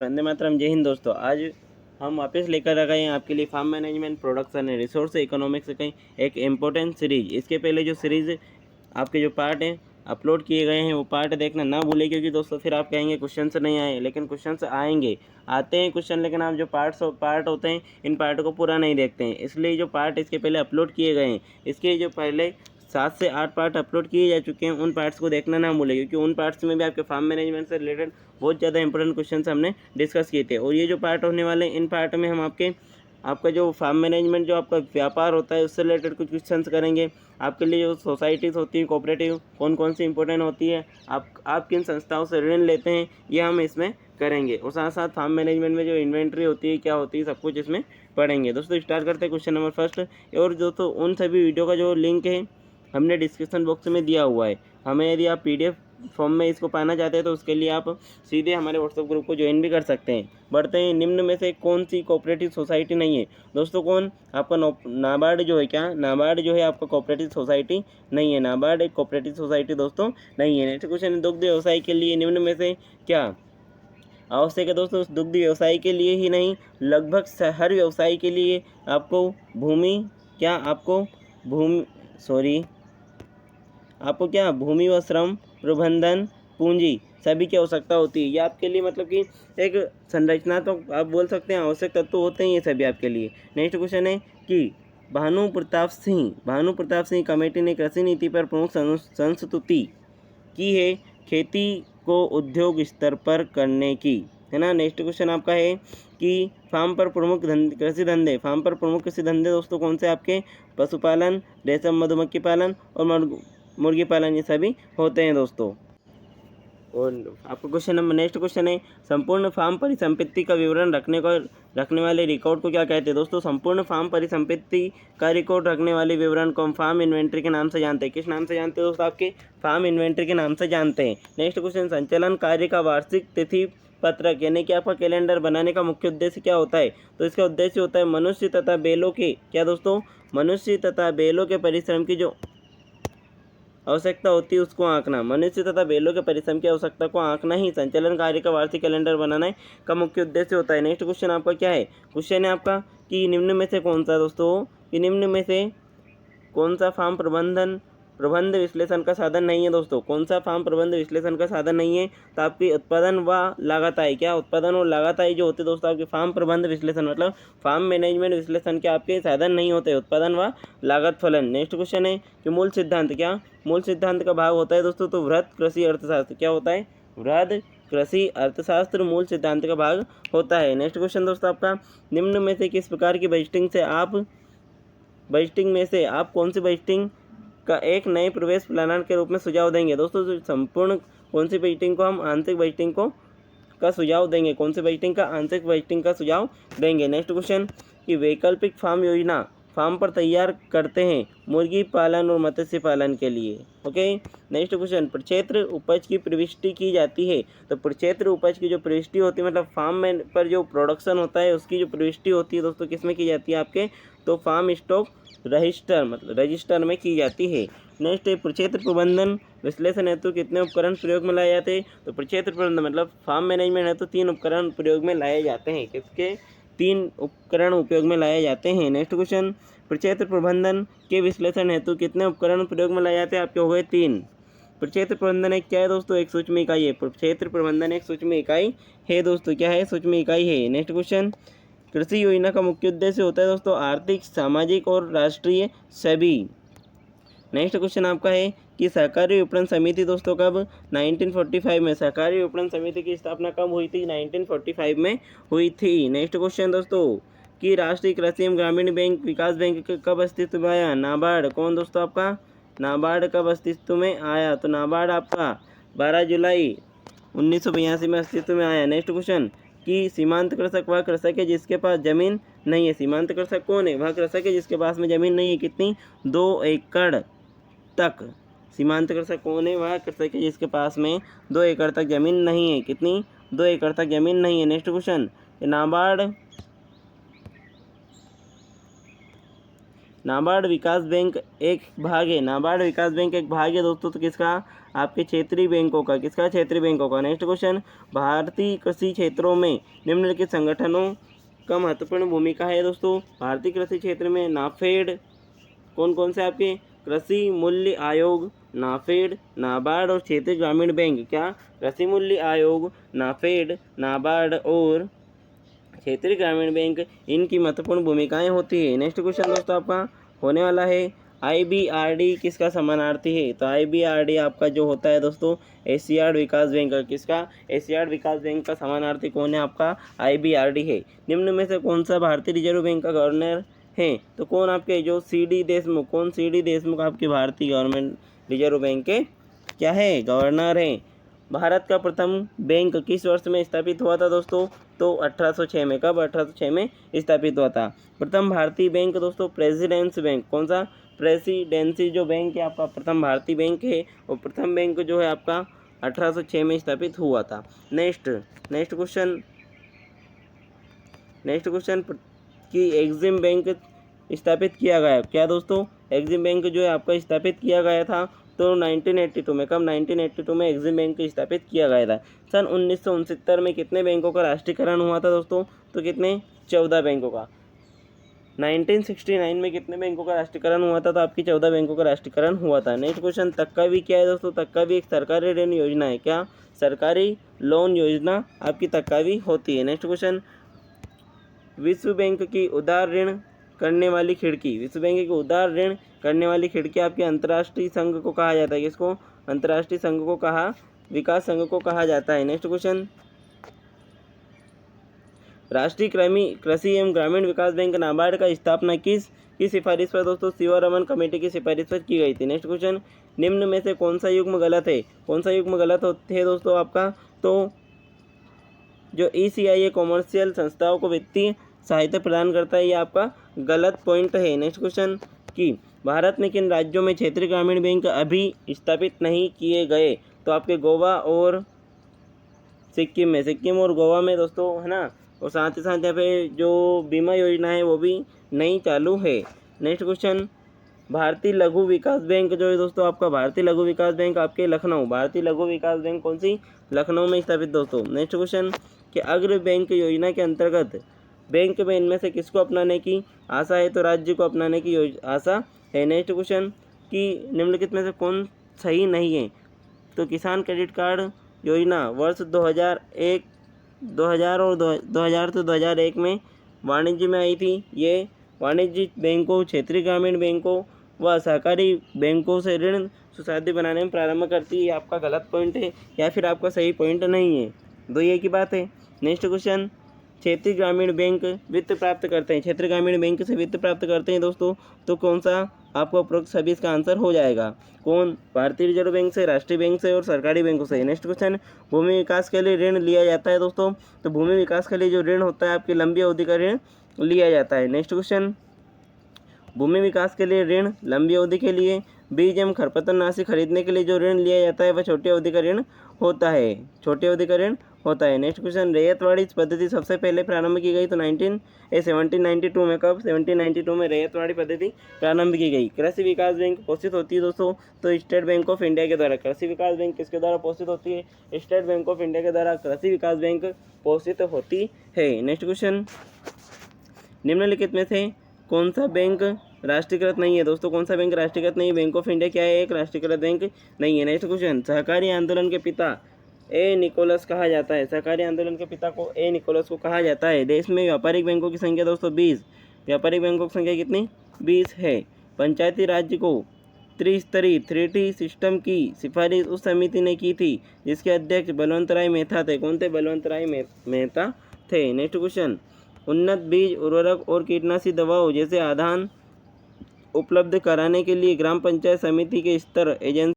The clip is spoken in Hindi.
वंदे मातरम। जय हिंद दोस्तों। आज हम वापस लेकर आ गए हैं आपके लिए farm management, production and resource economics की एक इम्पोर्टेंट सीरीज। इसके पहले जो सीरीज़ आपके जो पार्ट हैं अपलोड किए गए हैं वो पार्ट देखना ना भूलें, क्योंकि दोस्तों फिर आप कहेंगे क्वेश्चंस नहीं आए। लेकिन क्वेश्चंस आएंगे, आते हैं क्वेश्चन, लेकिन आप जो पार्ट होते हैं इन पार्ट को पूरा नहीं देखते हैं। इसलिए जो पार्ट इसके पहले अपलोड किए गए हैं, इसके जो पहले 7 से 8 पार्ट अपलोड किए जा चुके हैं, उन पार्ट्स को देखना ना भूलें, क्योंकि उन पार्ट्स में भी आपके फार्म मैनेजमेंट से रिलेटेड बहुत ज़्यादा इंपॉर्टेंट क्वेश्चन हमने डिस्कस किए थे। और ये जो पार्ट होने वाले हैं, इन पार्ट में हम आपका जो फार्म मैनेजमेंट, जो आपका व्यापार होता है, उससे रिलेटेड कुछ क्वेश्चन करेंगे। आपके लिए जो सोसाइटीज़ होती हैं, कोऑपरेटिव कौन कौन सी इंपॉर्टेंट होती है, आप किन संस्थाओं से ऋण लेते हैं, ये हम इसमें करेंगे। और साथ साथ फार्म मैनेजमेंट में जो इन्वेंट्री होती है, क्या होती है, सब कुछ इसमें पढ़ेंगे। दोस्तों स्टार्ट करते हैं क्वेश्चन नंबर फर्स्ट। और दोस्तों उन सभी वीडियो का जो लिंक है हमने डिस्क्रिप्शन बॉक्स में दिया हुआ है। हमें यदि आप PDF फॉर्म में इसको पाना चाहते हैं तो उसके लिए आप सीधे हमारे व्हाट्सएप ग्रुप को ज्वाइन भी कर सकते हैं। बढ़ते हैं, निम्न में से कौन सी कोऑपरेटिव सोसाइटी नहीं है? दोस्तों कौन? आपका नाबार्ड जो है, क्या नाबार्ड जो है आपका कोऑपरेटिव सोसाइटी नहीं है। नाबार्ड एक कोऑपरेटिव सोसाइटी दोस्तों नहीं है। नेक्स्ट क्वेश्चन है, दुग्ध व्यवसाय के लिए निम्न में से क्या आवश्यक है? दोस्तों दुग्ध व्यवसाय के लिए ही नहीं, लगभग हर व्यवसाय के लिए आपको भूमि आपको क्या भूमि व श्रम प्रबंधन पूंजी सभी की आवश्यकता होती है। ये आपके लिए मतलब कि एक संरचनात्मक आप बोल सकते हैं आवश्यक तत्व होते हैं ये सभी आपके लिए। नेक्स्ट क्वेश्चन है कि भानु प्रताप सिंह कमेटी ने कृषि नीति पर प्रमुख संस्तुति की है, खेती को उद्योग स्तर पर करने की, है ना। नेक्स्ट क्वेश्चन आपका है कि फार्म पर प्रमुख कृषि धंधे दोस्तों कौन से आपके? पशुपालन, रेशम मधुमक्खी पालन और मुर्गी पालन, ये सभी होते हैं दोस्तों। और आपका क्वेश्चन नंबर नेक्स्ट क्वेश्चन है, संपूर्ण फार्म परिसंपत्ति का विवरण रखने वाले रिकॉर्ड को क्या कहते हैं? दोस्तों संपूर्ण फार्म परिसंपत्ति का रिकॉर्ड रखने वाले विवरण को हम फार्म इन्वेंट्री के नाम से जानते हैं। किस नाम से जानते हैं दोस्तों? आपके फार्म इन्वेंट्री के नाम से जानते हैं। नेक्स्ट क्वेश्चन, संचालन कार्य का वार्षिक तिथि पत्रक यानी कि आपका कैलेंडर बनाने का मुख्य उद्देश्य क्या होता है? तो इसका उद्देश्य होता है मनुष्य तथा बैलों के, क्या दोस्तों? मनुष्य तथा बैलों के परिश्रम की जो आवश्यकता होती है उसको आंकना। मनुष्य तथा बैलों के परिश्रम की आवश्यकता को आंकना ही संचालन कार्य का वार्षिक कैलेंडर बनाने का मुख्य उद्देश्य होता है। नेक्स्ट क्वेश्चन आपका क्या है? क्वेश्चन है आपका कि निम्न में से कौन सा दोस्तों, कि निम्न में से कौन सा फार्म प्रबंध विश्लेषण का साधन नहीं है? दोस्तों कौन सा फार्म प्रबंध विश्लेषण का साधन नहीं है? तो आपकी उत्पादन व लागत आय, क्या उत्पादन और लागत आय जो होते हैं दोस्तों आपके फार्म प्रबंध विश्लेषण मतलब फार्म मैनेजमेंट विश्लेषण के आपके साधन नहीं होते, उत्पादन व लागत फलन। नेक्स्ट क्वेश्चन है कि मूल सिद्धांत, क्या मूल सिद्धांत का भाग होता है दोस्तों? तो वृहद कृषि अर्थशास्त्र, क्या होता है? वृहद कृषि अर्थशास्त्र मूल सिद्धांत का भाग होता है। नेक्स्ट क्वेश्चन दोस्तों आपका, निम्न में से किस प्रकार की बजटिंग में से आप कौन सी बजटिंग का एक नए प्रवेश प्लानर के रूप में सुझाव देंगे? दोस्तों संपूर्ण कौन सी बजटिंग को हम आंतरिक बजटिंग का सुझाव देंगे? कौन सी बजटिंग का? आंतरिक बजटिंग का सुझाव देंगे। नेक्स्ट क्वेश्चन कि वैकल्पिक फार्म योजना फार्म पर तैयार करते हैं मुर्गी पालन और मत्स्य पालन के लिए। ओके। नेक्स्ट क्वेश्चन, प्रक्षेत्र उपज की प्रविष्टि की जाती है। तो प्रक्षेत्र उपज की जो प्रविष्टि होती है मतलब फार्म में पर जो प्रोडक्शन होता है उसकी जो प्रविष्टि होती है दोस्तों किस में की जाती है? आपके तो फार्म स्टॉक रजिस्टर में की जाती है। नेक्स्ट है प्रक्षेत्र प्रबंधन विश्लेषण हेतु कितने उपकरण प्रयोग में लाए जाते हैं? तो प्रक्षेत्र प्रबंधन मतलब फार्म मैनेजमेंट हेतु 3 उपकरण प्रयोग में लाए जाते हैं। किसके? 3 उपकरण उपयोग में लाए जाते हैं। नेक्स्ट क्वेश्चन, प्रक्षेत्र प्रबंधन के विश्लेषण हेतु कितने उपकरण प्रयोग में लाए जाते हैं? आपके हो गए 3। प्रक्षेत्र प्रबंधन एक क्या है दोस्तों? एक सूक्ष्म इकाई है। प्रक्षेत्र प्रबंधन एक सूक्ष्म इकाई है दोस्तों। क्या है? सूक्ष्म इकाई है। नेक्स्ट क्वेश्चन, कृषि योजना का मुख्य उद्देश्य होता है दोस्तों आर्थिक, सामाजिक और राष्ट्रीय सभी। नेक्स्ट क्वेश्चन आपका है कि सहकारी विपणन समिति दोस्तों कब? 1945 में। सहकारी विपणन समिति की स्थापना कब हुई थी? 1945 में हुई थी। नेक्स्ट क्वेश्चन दोस्तों कि राष्ट्रीय कृषि एवं ग्रामीण बैंक विकास बैंक कब अस्तित्व में आया? नाबार्ड। कौन दोस्तों आपका? नाबार्ड कब अस्तित्व में आया? तो नाबार्ड आपका 12 जुलाई 1982 में अस्तित्व में आया। नेक्स्ट क्वेश्चन कि सीमांत कृषक वह कृषक है जिसके पास जमीन नहीं है। सीमांत कृषक कौन है? वह कृषक है जिसके पास में जमीन नहीं है। कितनी? 2 एकड़ तक। सीमांत कृषक कौन है? वह कृषक है जिसके पास में 2 एकड़ तक जमीन नहीं है। कितनी? 2 एकड़ तक जमीन नहीं है। नेक्स्ट क्वेश्चन, नाबार्ड विकास बैंक एक भाग है, नाबार्ड विकास बैंक एक भाग है दोस्तों, तो किसका, आपके क्षेत्रीय बैंकों का, किसका, क्षेत्रीय बैंकों का। नेक्स्ट क्वेश्चन, भारतीय कृषि क्षेत्रों में निम्नलिखित संगठनों का महत्वपूर्ण भूमिका है दोस्तों। भारतीय कृषि क्षेत्र में नाफेड, कौन कौन से आपके, कृषि मूल्य आयोग, नाफेड, नाबार्ड और क्षेत्रीय ग्रामीण बैंक। क्या, कृषि मूल्य आयोग, नाफेड, नाबार्ड और क्षेत्रीय ग्रामीण बैंक, इनकी महत्वपूर्ण भूमिकाएं होती है। नेक्स्ट क्वेश्चन दोस्तों आपका होने वाला है, IBRD किसका समानार्थी है। तो IBRD आपका जो होता है दोस्तों एशियाड विकास बैंक का, किसका, एशियाड विकास बैंक का समानार्थी कौन है, आपका IBRD है। निम्न में से कौन सा भारतीय रिजर्व बैंक का गवर्नर है। तो कौन आपके, जो CD देशमुख, कौन CD देशमुख आपके भारतीय गवर्नमेंट रिजर्व बैंक के क्या है, गवर्नर हैं। भारत का प्रथम बैंक किस वर्ष में स्थापित हुआ था दोस्तों। तो 1806 में, कब, 1806 में स्थापित हुआ था। प्रथम भारतीय बैंक दोस्तों प्रेसिडेंसी बैंक, कौन सा, प्रेसिडेंसी जो बैंक है आपका प्रथम भारतीय बैंक है, और प्रथम बैंक जो है आपका 1806 में स्थापित हुआ था। नेक्स्ट क्वेश्चन कि एग्जिम बैंक स्थापित किया गया, क्या दोस्तों, एग्जिम बैंक जो है आपका स्थापित किया गया था तो 1982 में, कब, 1982 में एग्जिम बैंक स्थापित किया गया था। सन 1969 में कितने बैंकों का राष्ट्रीयकरण हुआ था दोस्तों। तो कितने, 14 बैंकों का। 1969 में कितने बैंकों का राष्ट्रीयकरण हुआ था। तो आपकी 14 बैंकों का राष्ट्रीयकरण हुआ था। नेक्स्ट क्वेश्चन, तक्का-भी क्या है दोस्तों। तक्का-भी एक सरकारी ऋण योजना है। क्या, सरकारी लोन योजना आपकी तक्का-भी होती है। नेक्स्ट क्वेश्चन, विश्व बैंक की उदार ऋण करने वाली खिड़की, विश्व बैंक की उदार ऋण करने वाली खिड़की आपके अंतर्राष्ट्रीय संघ को कहा जाता है। किसको, अंतर्राष्ट्रीय संघ को कहा, विकास संघ को कहा जाता है। नेक्स्ट क्वेश्चन, राष्ट्रीय कृषि एवं ग्रामीण विकास बैंक नाबार्ड का स्थापना किस सिफारिश पर दोस्तों, शिवरमन कमेटी की सिफारिश पर की गई थी। नेक्स्ट क्वेश्चन, निम्न में से कौन सा युग्म गलत है, कौन सा युग्म गलत है दोस्तों आपका। तो जो ECIA कॉमर्शियल संस्थाओं को वित्तीय सहायता प्रदान करता है, ये आपका गलत पॉइंट है। नेक्स्ट क्वेश्चन, कि भारत में किन राज्यों में क्षेत्रीय ग्रामीण बैंक अभी स्थापित नहीं किए गए। तो आपके गोवा और सिक्किम में, सिक्किम और गोवा में दोस्तों, है ना। और साथ ही साथ यहाँ पे जो बीमा योजना है वो भी नई चालू है। नेक्स्ट क्वेश्चन, भारतीय लघु विकास बैंक जो है दोस्तों आपका, भारतीय लघु विकास बैंक आपके लखनऊ, भारतीय लघु विकास बैंक कौन सी, लखनऊ में स्थापित दोस्तों। नेक्स्ट क्वेश्चन, कि अग्र बैंक योजना के अंतर्गत बैंक में इनमें से किसको अपनाने की आशा है। तो राज्य को अपनाने की आशा है। नेक्स्ट क्वेश्चन, कि निम्नलिखित में से कौन सही नहीं है। तो किसान क्रेडिट कार्ड योजना वर्ष 2000 और 2000 से 2001 में वाणिज्य में आई थी। ये वाणिज्यिक बैंकों, क्षेत्रीय ग्रामीण बैंकों व सहकारी बैंकों से ऋण सुसाध्य बनाने में प्रारंभ करती है। आपका गलत पॉइंट है या फिर आपका सही पॉइंट नहीं है, दो ये की बात है। नेक्स्ट क्वेश्चन, क्षेत्रीय ग्रामीण बैंक वित्त प्राप्त करते हैं, क्षेत्रीय ग्रामीण बैंक से वित्त प्राप्त करते हैं दोस्तों। तो कौन सा आपको उपरोक्त सभी इसका आंसर हो जाएगा। कौन, भारतीय रिजर्व बैंक से, राष्ट्रीय बैंक से और सरकारी बैंकों से। नेक्स्ट क्वेश्चन, भूमि विकास के लिए ऋण लिया जाता है दोस्तों। तो भूमि विकास के लिए जो ऋण होता है आपकी लंबी अवधि का ऋण लिया जाता है। नेक्स्ट क्वेश्चन, भूमि विकास के लिए ऋण लंबी अवधि के लिए, बीज एवं खरपतवारनाशी खरीदने के लिए जो ऋण लिया जाता है वह छोटी अवधि का ऋण होता है, छोटी अवधि का ऋण होता है। नेक्स्ट क्वेश्चन, रैयतवाड़ी पद्धति सबसे पहले प्रारंभ की गई तो 1792 में, कब, 1792 में रैयतवाड़ी पद्धति प्रारंभ की गई। कृषि विकास बैंक पोषित होती है दोस्तों, तो स्टेट बैंक ऑफ इंडिया के द्वारा। कृषि विकास बैंक किसके द्वारा पोषित होती है, स्टेट बैंक ऑफ इंडिया के द्वारा कृषि विकास बैंक पोषित होती है। नेक्स्ट क्वेश्चन, निम्नलिखित में से कौन सा बैंक राष्ट्रीयकृत नहीं है दोस्तों, कौन सा बैंक राष्ट्रीयकृत नहीं है। बैंक ऑफ इंडिया क्या है, एक राष्ट्रीयकृत बैंक नहीं है। नेक्स्ट क्वेश्चन, सहकारी आंदोलन के पिता ए निकोलस कहा जाता है, सहकारी आंदोलन के पिता को ए निकोलस को कहा जाता है। देश में व्यापारिक बैंकों की संख्या दोस्तों 20, व्यापारिक बैंकों की संख्या कितनी, 20 है। पंचायती राज्य को त्रिस्तरीय 3T सिस्टम की सिफारिश उस समिति ने की थी जिसके अध्यक्ष बलवंत राय मेहता थे। कौन थे, बलवंत राय मेहता थे। नेक्स्ट क्वेश्चन, उन्नत बीज, उर्वरक और कीटनाशी दवाओं जैसे आधान उपलब्ध कराने के लिए ग्राम पंचायत समिति के स्तर एजेंसी